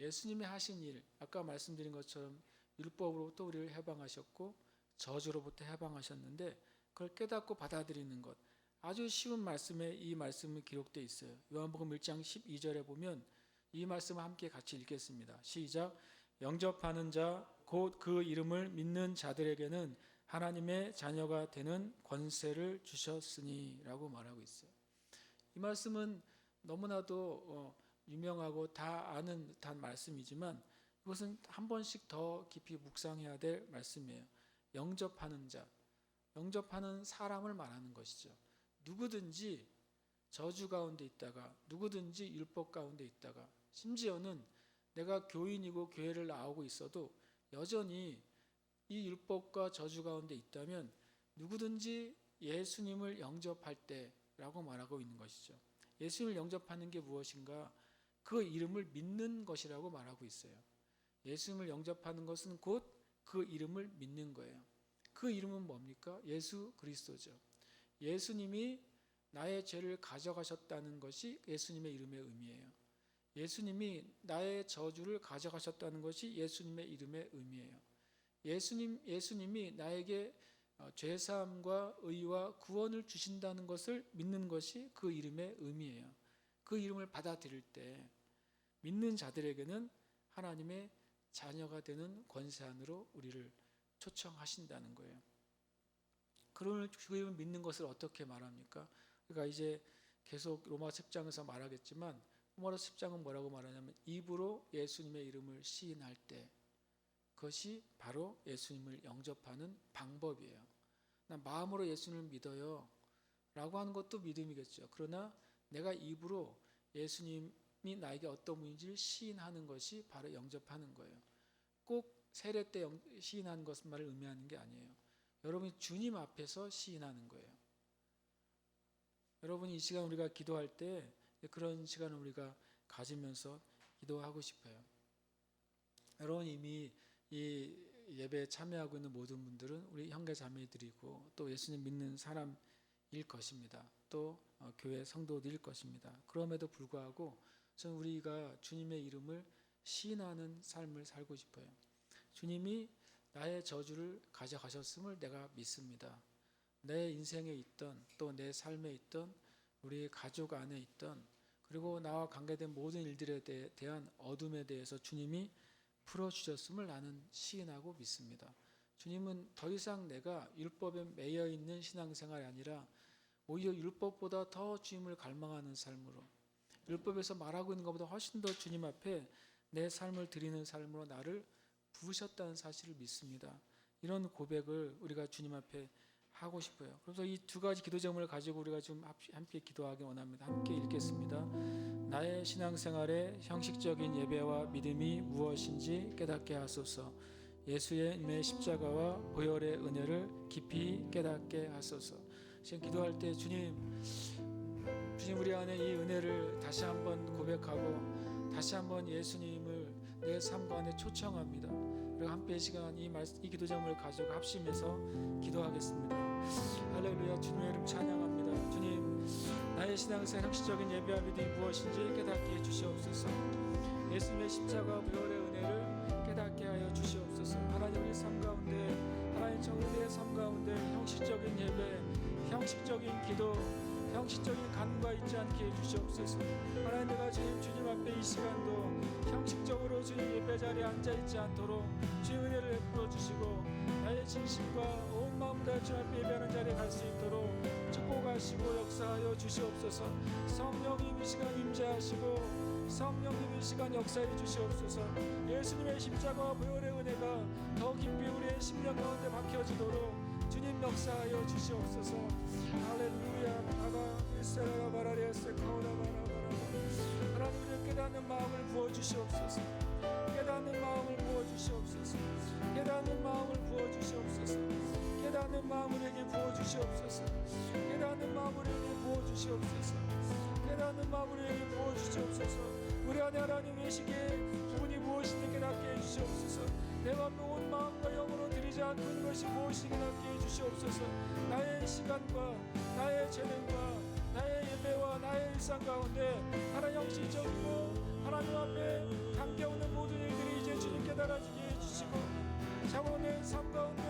Speaker 1: 예수님이 하신 일, 아까 말씀드린 것처럼 율법으로부터 우리를 해방하셨고 저주로부터 해방하셨는데 그걸 깨닫고 받아들이는 것, 아주 쉬운 말씀에 이 말씀이 기록되어 있어요. 요한복음 1장 12절에 보면 이 말씀을 함께 같이 읽겠습니다. 시작. 영접하는 자 곧 그 이름을 믿는 자들에게는 하나님의 자녀가 되는 권세를 주셨으니 라고 말하고 있어요. 이 말씀은 너무나도 유명하고 다 아는 듯한 말씀이지만 이것은 한 번씩 더 깊이 묵상해야 될 말씀이에요. 영접하는 자, 영접하는 사람을 말하는 것이죠. 누구든지 저주 가운데 있다가 누구든지 율법 가운데 있다가 심지어는 내가 교인이고 교회를 나오고 있어도 여전히 이 율법과 저주 가운데 있다면 누구든지 예수님을 영접할 때라고 말하고 있는 것이죠. 예수님을 영접하는 게 무엇인가? 그 이름을 믿는 것이라고 말하고 있어요. 예수님을 영접하는 것은 곧 그 이름을 믿는 거예요. 그 이름은 뭡니까? 예수 그리스도죠. 예수님이 나의 죄를 가져가셨다는 것이 예수님의 이름의 의미예요. 예수님이 나의 저주를 가져가셨다는 것이 예수님의 이름의 의미예요. 예수님이 나에게 죄사함과 의와 구원을 주신다는 것을 믿는 것이 그 이름의 의미예요. 그 이름을 받아들일 때 믿는 자들에게는 하나님의 자녀가 되는 권세 안으로 우리를 초청하신다는 거예요. 그러면 그 이름을 믿는 것을 어떻게 말합니까? 그러니까 이제 계속 로마서 10장에서 말하겠지만 로마서 10장은 뭐라고 말하냐면 입으로 예수님의 이름을 시인할 때 그것이 바로 예수님을 영접하는 방법이에요. 나 마음으로 예수님을 믿어요 라고 하는 것도 믿음이겠죠. 그러나 내가 입으로 예수님이 나에게 어떤 분인지를 시인하는 것이 바로 영접하는 거예요. 꼭 세례 때 시인하는 것만을 의미하는 게 아니에요. 여러분이 주님 앞에서 시인하는 거예요. 여러분이 이 시간 우리가 기도할 때 그런 시간을 우리가 가지면서 기도하고 싶어요. 여러분 이미 이 예배에 참여하고 있는 모든 분들은 우리 형제 자매들이고 또 예수님 믿는 사람일 것입니다. 또 교회 성도들일 것입니다. 그럼에도 불구하고 저는 우리가 주님의 이름을 시인하는 삶을 살고 싶어요. 주님이 나의 저주를 가져가셨음을 내가 믿습니다. 내 인생에 있던 또 내 삶에 있던 우리 가족 안에 있던 그리고 나와 관계된 모든 일들에 대한 어둠에 대해서 주님이 풀어주셨음을 나는 시인하고 믿습니다. 주님은 더 이상 내가 율법에 매여 있는 신앙생활이 아니라 오히려 율법보다 더 주님을 갈망하는 삶으로 율법에서 말하고 있는 것보다 훨씬 더 주님 앞에 내 삶을 드리는 삶으로 나를 부르셨다는 사실을 믿습니다. 이런 고백을 우리가 주님 앞에 하고 싶어요. 그래서 이 두 가지 기도 제목을 가지고 우리가 좀 함께 기도하기 원합니다. 함께 읽겠습니다. 나의 신앙생활의 형식적인 예배와 믿음이 무엇인지 깨닫게 하소서. 예수의 십자가와 보혈의 은혜를 깊이 깨닫게 하소서. 지금 기도할 때 주님 우리 안에 이 은혜를 다시 한번 고백하고 다시 한번 예수님을 내 삶 가운데 초청합니다. 우리가 함께 시간 이 기도 제목을 가지고 합심해서 기도하겠습니다. 할렐루야. 주님의 이름 찬양합니다. 주님 나의 신앙생활 형식적인 예배와 믿음이 무엇인지 깨닫게 해주시옵소서. 예수님의 십자가 보혈의 은혜를 깨닫게 하여 주시옵소서. 하나님 우리 삶 가운데 하나님 우리의 삶 가운데 형식적인 예배, 형식적인 기도, 형식적인 간구가 있지 않게 해주시옵소서. 하나님 내가 주님 앞에 이 시간도 형식적으로 주님 예배 자리에 앉아있지 않도록 주의 은혜를 베풀어 주시고 나의 진심과 온 마음을 다해 주님 앞에 예배하는 자리에 갈 수 있도록 축복하시고 역사하여 주시옵소서. 성령님 이 시간 임재하시고 성령님 이 시간 역사해 주시옵소서. 예수님의 십자가와 보혈의 은혜가 더 깊이 우리의 심령 가운데 박혀지도록 주님 역사하여 주시옵소서. 할렐루야. 바바 이스라엘 바라리아스 카오라바라바라. 하나님 우리의 깨닫는 마음을 부어주시옵소서. 깨닫는 마음을 부어주시옵소서. 깨닫는 마음을 부어주시옵소서. 깨닫는 마음을 우리에게 부어주시옵소서. 깨닫는 마음을 우리에게 부어주시옵소서. 깨닫는 마음을 우리에게 부어주시옵소서. 우리 안에 하나님 계시기에 부분이 무엇인지 깨닫게 해주시옵소서. 내가 온 마음과 영으로 드리지 않고 있는 것이 무엇인지 깨닫게 해주시옵소서. 나의 시간과 나의 재능과 나의 예배와 나의 일상 가운데 하나님 형식적이고 하나님 앞에 관계없는 모든 일들이 이제 주님 깨달아지게 해주시고 자원의 삶 가운데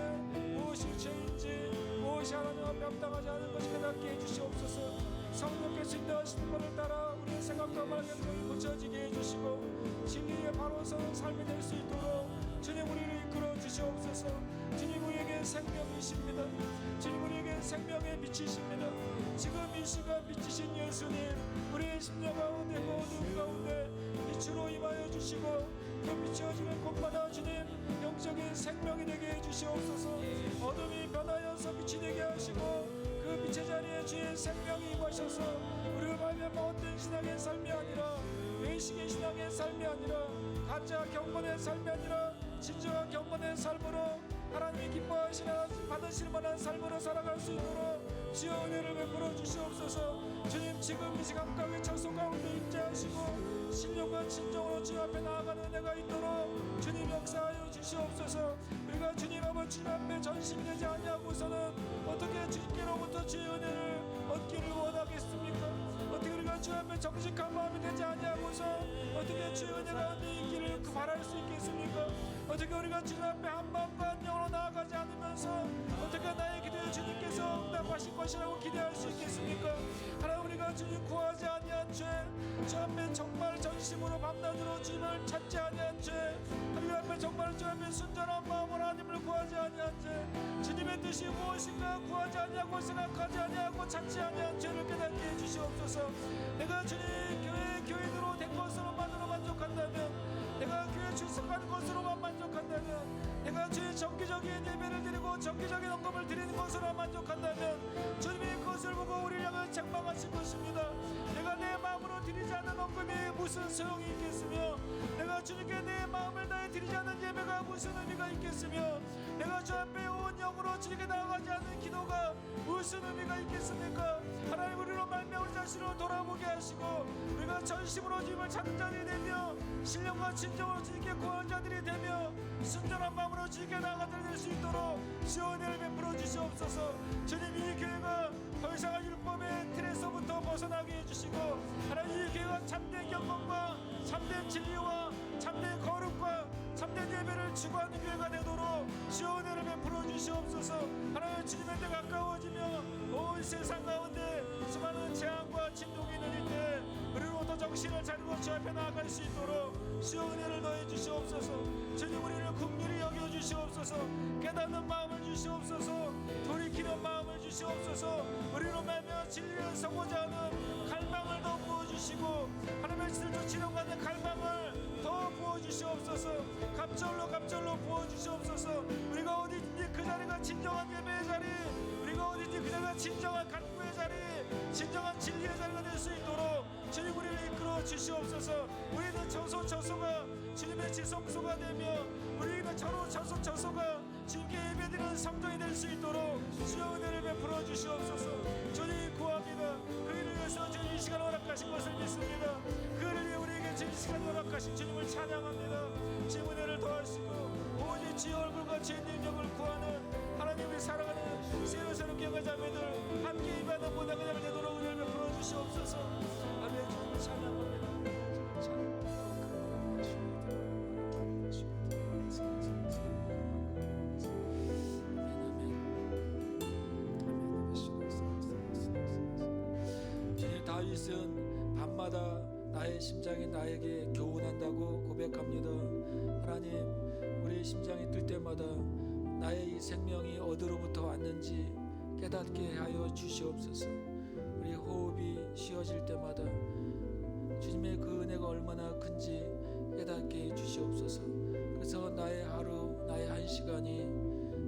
Speaker 1: 무엇이 죄인지 무엇이 하나님 앞에 합당하지 않은 것이 깨닫게 해주시옵소서. 성령께서 인도하시는 것을 따라 우리의 생각과 말 결정이 고쳐지게 해주시고 진리의 바로 서는 삶이 될 수 있도록 주님 우리를 이끌어 주시옵소서. 주님 우리에게 생명이십니다. 주님 우리에게 생명의 빛이십니다. 지금 이 시간 빛이신 예수님 우리의 심령 가운데 그 어두움 가운데 빛으로 임하여 주시고 그 비추어지는 곳마다 주님 영적인 생명이 되게 해주시옵소서. 어둠이 변하여서 빛이 되게 하시고 그 빛의 자리에 주의 생명이 임하셔서 우리를 말미암아 헛된 신앙의 삶이 아니라 외식의 신앙의 삶이 아니라 가짜 경건의 삶이 아니라 진정한 경건의 삶으로 하나님이 기뻐하시나 받으실 만한 삶으로 살아갈 수 있도록 주여 은혜를 베풀어 주시옵소서. 주님 지금 이 시간 가운데 처소 가운데 임재하시고 신령과 진정으로 주님 앞에 나아가는 은혜가 있도록 주님 역사하여 주시옵소서. 우리가 주님 아버지 앞에 전심되지 아니하고서는 어떻게 주님께로부터 주의 은혜를 얻기를 원하겠습니까? 어떻게 우리가 주 앞에 정직한 마음이 되지 아니하고서 어떻게 주의 은혜가 있기를 바랄 수 있겠습니까? 어떻게 우리가 주님 앞에 한 마음과 한 영으로 나아가지 않으면서 어떻게 나의 기도에 주님께서 응답하실 것이라고 기대할 수 있겠습니까? 하나님 우리가 주님 구하지 아니한 죄, 주 앞에 정말 전심으로 밤낮으로 주님을 찾지 아니한 죄, 하나님 앞에 정말 주 앞에 순전한 마음으로 하나님을 구하지 아니한 죄, 주님의 뜻이 무엇인가 구하지 아니하고 생각하지 아니하고 찾지 아니한 죄를 깨닫게 해주시옵소서. 내가 주님 교인으로 된 것으로만으로 만족한다면, 내가 교회 출석하는 것으로만 만족한다면, 내가 주의 정기적인 예배를 드리고 정기적인 헌금을 드리는 것으로 만족한다면 주님이 그것을 보고 우리를 향해 책망하실 것입니다. 내가 내 마음으로 드리지 않는 헌금이 무슨 소용이 있겠으며, 내가 주님께 내 마음을 다해 드리지 않는 예배가 무슨 의미가 있겠으며, 내가 주 앞에 온 영으로 주님께 나아가지 않는 기도가 무슨 의미가 있겠습니까? 하나님 우리로 말미암아 우리 자신을 돌아보게 하시고 우리가 전심으로 주님을 찾는 자들이 되며 신령과 진정으로 주님께 구하는 자들이 되며 순전한 마음으로 주님께 나아가게 될 수 있도록 시원을 베풀어 주시옵소서. 주님 이 교회가 더 이상한 율법의 틀에서부터 벗어나게 해주시고 하나님 이 교회가 참된 경건과 참된 진리와 참된 거룩과 참된 예배를 추구하는 교회가 되도록 시원을 베풀어 주시옵소서. 하나님 주님의 때 가까워지며 온 세상 가운데 수많은 재앙과 진동이 내릴 때 우리로부터 정신을 차리고 주 앞에 나아갈 수 있도록 시원 은혜를 더해 주시옵소서. 주님 우리를 긍휼히 여겨 주시옵소서. 깨닫는 마음을 주시옵소서. 돌이키는 마음을 주시옵소서. 우리로 말미암아 진리를 서고자 하는 갈망을 더 부어주시고 하나님의 뜻을 쫓으려고 하는 갈망을 더 부어주시옵소서. 갑절로 부어주시옵소서. 우리가 어디든지 그 자리가 진정한 예배의 자리, 우리가 내가 진정한 간구의 자리, 진정한 진리의 자리가 될 수 있도록 주님 우리를 이끌어 주시옵소서. 우리는 저소가 주님의 지성소가 되며 우리는 저소가 주님께 예배드리는 성전이 될 수 있도록 주여 은혜를 베풀어 주시옵소서. 주님 구합니다. 그이를 위해서 주님 이 시간을 허락하신 것을 믿습니다. 그를 위해 우리에게 주님 시간을 허락하신 주님을 찬양합니다. 주님 은혜를 더하시고 오직 주의 얼굴과 주의 능력을 구하는 하나님을 사랑하는 새로새롭게 영의 자매들 함께 임하는 모든 자가 되도록 은혜를 베풀어 주시옵소서. 아멘. 주님을 찬양합니다. 다윗은 밤마다 나의 심장이 나에게 교훈한다고 고백합니다. 하나님, 우리의 심장이 뛸 때마다 나의 이 생명이 어디로부터 왔는지 깨닫게 하여 주시옵소서. 우리 호흡이 쉬어질 때마다 주님의 그 은혜가 얼마나 큰지 깨닫게 해 주시옵소서. 그래서 나의 하루, 나의 한 시간이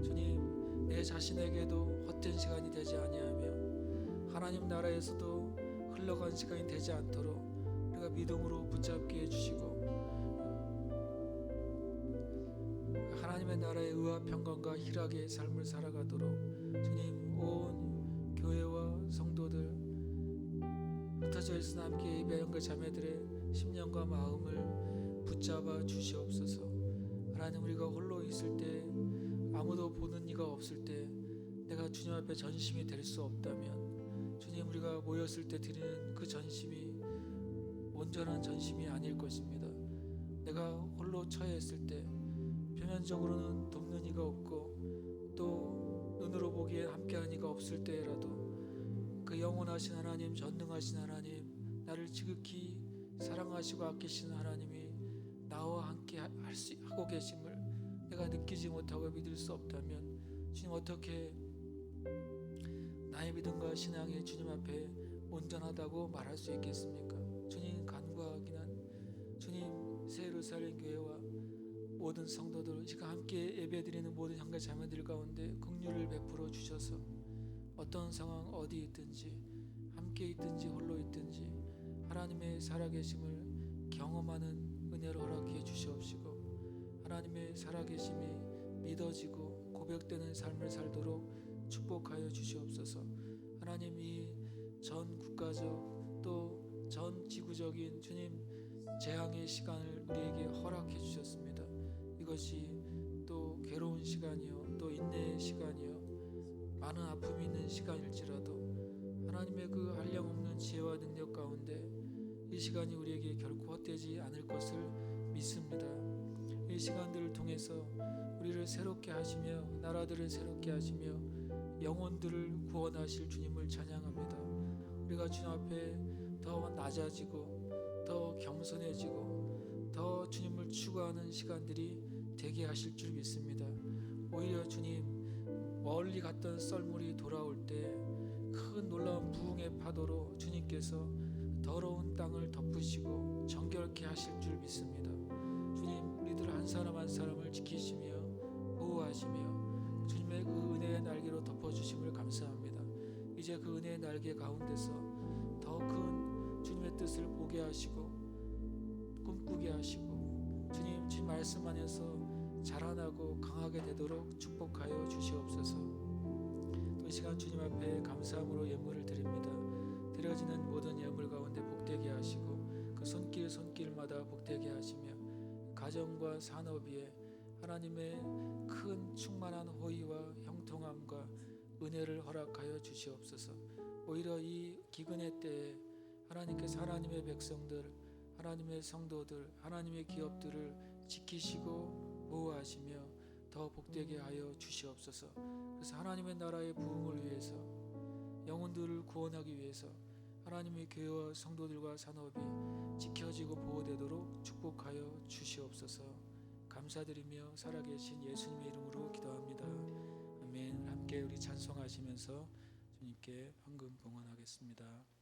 Speaker 1: 주님 내 자신에게도 헛된 시간이 되지 아니하며 하나님 나라에서도 흘러간 시간이 되지 않도록 우리가 믿음으로 붙잡게 해주시고 하나님의 나라의 의와 평강과 희락의 삶을 살아가도록 주님 온 교회와 성도들 흩어져 있은 함께 예배연과 자매들의 심령과 마음을 붙잡아 주시옵소서. 하나님, 우리가 홀로 있을 때 아무도 보는 이가 없을 때 내가 주님 앞에 전심이 될 수 없다면 주님, 우리가 모였을 때 드리는 그 전심이 온전한 전심이 아닐 것입니다. 내가 홀로 처해 있을 때 표면적으로는 돕는 이가 없고 또 눈으로 보기에 함께하는 이가 없을 때라도 그 영원하신 하나님, 전능하신 하나님, 나를 지극히 사랑하시고 아끼시는 하나님이 나와 함께 하고 계심을 내가 느끼지 못하고 믿을 수 없다면 주님, 어떻게 나의 믿음과 신앙이 주님 앞에 온전하다고 말할 수 있겠습니까? 주님 간구하기는 주님 새 예루살렘 교회와 모든 성도들 지금 함께 예배드리는 모든 형제 자매들 가운데 긍휼을 베풀어 주셔서 어떤 상황 어디 있든지 함께 있든지 홀로 있든지 하나님의 살아계심을 경험하는 은혜를 허락해 주시옵시고 하나님의 살아계심이 믿어지고 고백되는 삶을 살도록 축복하여 주시옵소서. 하나님, 이 전 국가적 또 전 지구적인 주님 재앙의 시간을 우리에게 허락해 주셨습니다. 이것이 또 괴로운 시간이요 또 인내의 시간이요 많은 아픔이 있는 시간일지라도 하나님의 그 한량없는 지혜와 능력 가운데 이 시간이 우리에게 결코 헛되지 않을 것을 믿습니다. 이 시간들을 통해서 우리를 새롭게 하시며 나라들을 새롭게 하시며 영혼들을 구원하실 주님을 찬양합니다. 우리가 주님 앞에 더 낮아지고 더 겸손해지고 더 주님을 추구하는 시간들이 되게 하실 줄 믿습니다. 오히려 주님 멀리 갔던 썰물이 돌아올 때 큰 놀라운 부흥의 파도로 주님께서 더러운 땅을 덮으시고 정결케 하실 줄 믿습니다. 주님, 우리들 한 사람 한 사람을 지키시며 보호하시며 주님의 그 은혜의 날개로 덮어주심을 감사합니다. 이제 그 은혜의 날개 가운데서 더 큰 주님의 뜻을 보게 하시고 꿈꾸게 하시고 주님 말씀 안에서 자라나고 강하게 되도록 축복하여 주시옵소서. 또 이 시간 주님 앞에 감사함으로 예물을 드립니다. 드려지는 모든 예물 가운데 복되게 하시고 그 손길마다 복되게 하시며 가정과 산업 위에 하나님의 큰 충만한 호의와 형통함과 은혜를 허락하여 주시옵소서. 오히려 이 기근의 때에 하나님께서 하나님의 백성들, 하나님의 성도들, 하나님의 기업들을 지키시고 보호하시며 더 복되게 하여 주시옵소서. 그래서 하나님의 나라의 부흥을 위해서 영혼들을 구원하기 위해서 하나님의 교회와 성도들과 산업이 지켜지고 보호되도록 축복하여 주시옵소서. 감사드리며 살아계신 예수님의 이름으로 기도합니다. 아멘. 함께 우리 찬송하시면서 주님께 헌금 봉헌하겠습니다.